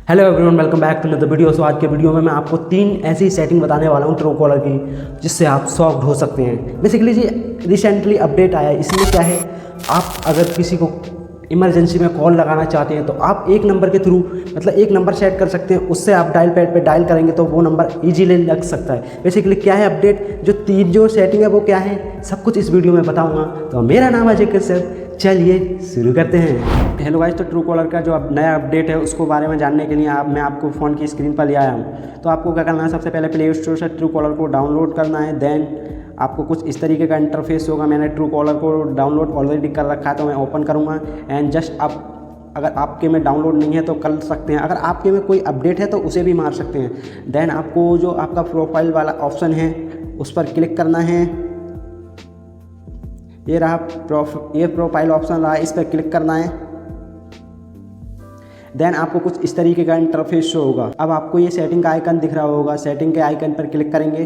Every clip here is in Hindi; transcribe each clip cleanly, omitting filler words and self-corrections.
Hello everyone, welcome back to another video. So आज के वीडियो में मैं आपको 3 ऐसी सेटिंग बताने वाला हूँ ट्रू कॉलर की जिससे आप शॉक्ड हो सकते हैं। बेसिकली जी रिसेंटली अपडेट आया है। इसमें क्या है, आप अगर किसी को इमरजेंसी में कॉल लगाना चाहते हैं तो आप एक नंबर के थ्रू मतलब एक नंबर सेट कर सकते हैं। उससे आप डायल पैड पे डायल करेंगे तो वो नंबर इजीली लग सकता है। बेसिकली क्या है अपडेट, जो सेटिंग है वो क्या है, सब कुछ इस वीडियो में बताऊंगा। तो मेरा नाम है अजय सर, चलिए शुरू करते हैं। हेलो गाइस, तो ट्रू कॉलर का जो नया अपडेट है उसको बारे में जानने के लिए मैं आपको फ़ोन की स्क्रीन पर ले आया हूँ। तो आपको क्या करना है, सबसे पहले प्ले स्टोर से ट्रू कॉलर को डाउनलोड करना है। देन आपको कुछ इस तरीके का इंटरफेस होगा। मैंने ट्रू कॉलर को डाउनलोड ऑलरेडी कर रखा है तो मैं ओपन करूँगा। एंड जस्ट आप अगर आपके में डाउनलोड नहीं है तो कर सकते हैं, अगर आपके में कोई अपडेट है तो उसे भी मार सकते हैं। देन आपको जो आपका प्रोफाइल वाला ऑप्शन है उस पर क्लिक करना है। ये रहा ये प्रोफाइल ऑप्शन रहा, इस पर क्लिक करना है। देन आपको कुछ इस तरीके का इंटरफेस शो होगा। अब आपको ये सेटिंग का आइकन दिख रहा होगा, सेटिंग के आइकन पर क्लिक करेंगे।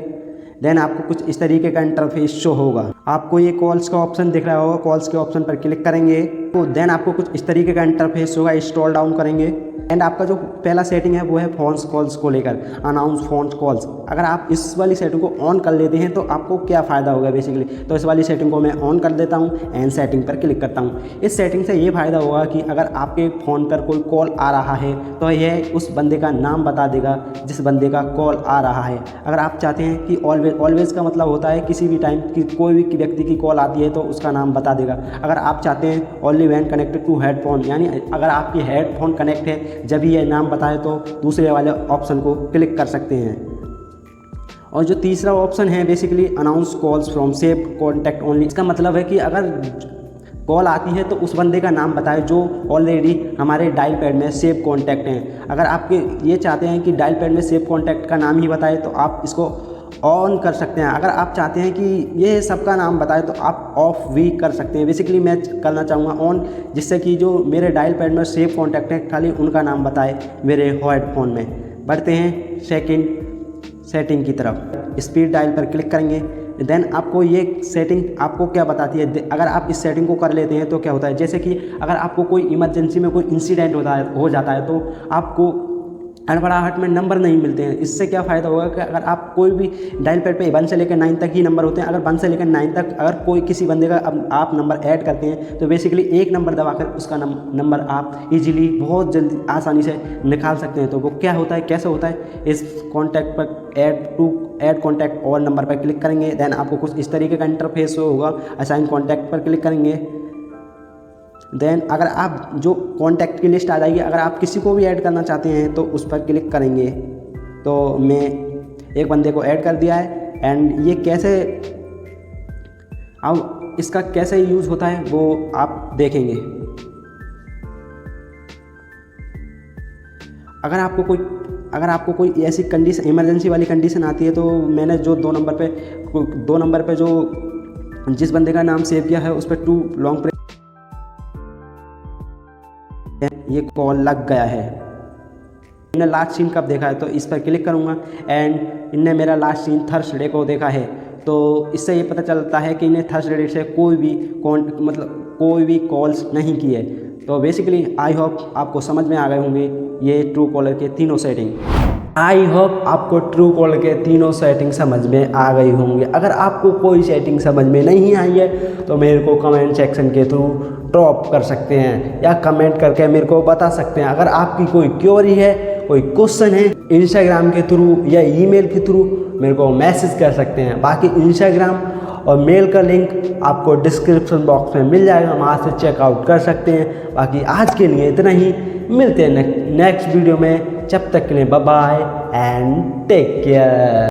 देन आपको कुछ इस तरीके का इंटरफेस शो होगा। आपको ये कॉल्स का ऑप्शन दिख रहा होगा, कॉल्स के ऑप्शन पर क्लिक करेंगे तो देन आपको कुछ इस तरीके का इंटरफेस होगा। स्क्रॉल डाउन करेंगे एंड आपका जो पहला सेटिंग है वो है फोन्स कॉल्स को लेकर, अनाउंस फोन कॉल्स। अगर आप इस वाली सेटिंग को ऑन कर लेते हैं तो आपको क्या फ़ायदा होगा बेसिकली, तो इस वाली सेटिंग को मैं ऑन कर देता हूँ एंड सेटिंग पर क्लिक करता हूँ। इस सेटिंग से ये फ़ायदा होगा कि अगर आपके फ़ोन पर कोई कॉल आ रहा है तो यह उस बंदे का नाम बता देगा जिस बंदे का कॉल आ रहा है। अगर आप चाहते हैं कि ऑलवेज का मतलब होता है किसी भी टाइम कि कोई भी व्यक्ति की कॉल आती है तो उसका नाम बता देगा। अगर आप चाहते हैं only when connected to headphone, यानी अगर आपकी हेडफोन कनेक्ट है जब ये नाम बताए तो दूसरे वाले ऑप्शन को क्लिक कर सकते हैं। और जो तीसरा ऑप्शन है basically announce calls from saved contact only. इसका मतलब है कि अगर कॉल आती है तो उस बंदे का नाम बताए जो ऑलरेडी हमारे डायल पैड में सेव कॉन्टैक्ट हैं। अगर आपके ये चाहते हैं कि डायल पैड में सेव कॉन्टैक्ट का नाम ही बताए तो आप इसको ऑन कर सकते हैं। अगर आप चाहते हैं कि ये सबका नाम बताए तो आप ऑफ भी कर सकते हैं। बेसिकली मैं करना चाहूँगा ऑन, जिससे कि जो मेरे डायल पैड में सेव कॉन्टैक्ट हैं खाली उनका नाम बताए मेरे हेडफोन में। बढ़ते हैं सेकंड सेटिंग की तरफ। स्पीड डायल पर क्लिक करेंगे। देन आपको ये सेटिंग आपको क्या बताती है, अगर आप इस सेटिंग को कर लेते हैं तो क्या होता है, जैसे कि अगर आपको कोई इमरजेंसी में कोई इंसिडेंट हो जाता है तो आपको हड़बड़ाहट में नंबर नहीं मिलते हैं। इससे क्या फ़ायदा होगा कि अगर आप कोई भी डायल पैड पे 1 से लेकर 9 तक ही नंबर होते हैं, अगर 1 से लेकर 9 तक अगर कोई किसी बंदे का आप नंबर ऐड करते हैं तो बेसिकली एक नंबर दबाकर उसका नंबर आप इजीली बहुत जल्दी आसानी से निकाल सकते हैं। तो वो क्या होता है, कैसे होता है, इस कॉन्टैक्ट पर ऐड कॉन्टैक्ट और नंबर पर क्लिक करेंगे। देन आपको कुछ इस तरीके का इंटरफेस होगा। असाइन कॉन्टैक्ट पर क्लिक करेंगे। देन अगर आप जो कॉन्टैक्ट की लिस्ट आ जाएगी, अगर आप किसी को भी ऐड करना चाहते हैं तो उस पर क्लिक करेंगे। तो मैं एक बंदे को ऐड कर दिया है। एंड ये कैसे, अब इसका कैसे यूज़ होता है वो आप देखेंगे। अगर आपको कोई ऐसी कंडीशन, इमरजेंसी वाली कंडीशन आती है तो मैंने जो 2 नंबर पे जो जिस बंदे का नाम सेव किया है उस पर टू लॉन्ग प्रेस, ये कॉल लग गया है। मैंने लास्ट सीन कब देखा है तो इस पर क्लिक करूँगा एंड इनने मेरा लास्ट सीन थर्सडे को देखा है। तो इससे ये पता चलता है कि इन्हें थर्सडे से कोई भी कॉल्स नहीं की है। तो बेसिकली आई होप आपको समझ में आ गए होंगे ये ट्रू कॉलर के तीनों सेटिंग। आई होप आपको ट्रू कॉलर के तीनों सेटिंग समझ में आ गई होंगे। अगर आपको कोई सेटिंग समझ में नहीं आई है तो मेरे को कमेंट सेक्शन के थ्रू ड्रॉप कर सकते हैं या कमेंट करके मेरे को बता सकते हैं। अगर आपकी कोई क्वेरी है, कोई क्वेश्चन है, इंस्टाग्राम के थ्रू या ईमेल के थ्रू मेरे को मैसेज कर सकते हैं। बाकी इंस्टाग्राम और मेल का लिंक आपको डिस्क्रिप्शन बॉक्स में मिल जाएगा, वहाँ से चेकआउट कर सकते हैं। बाकी आज के लिए इतना ही, मिलते हैं नेक्स्ट वीडियो में। जब तक के लिए bye bye and take care.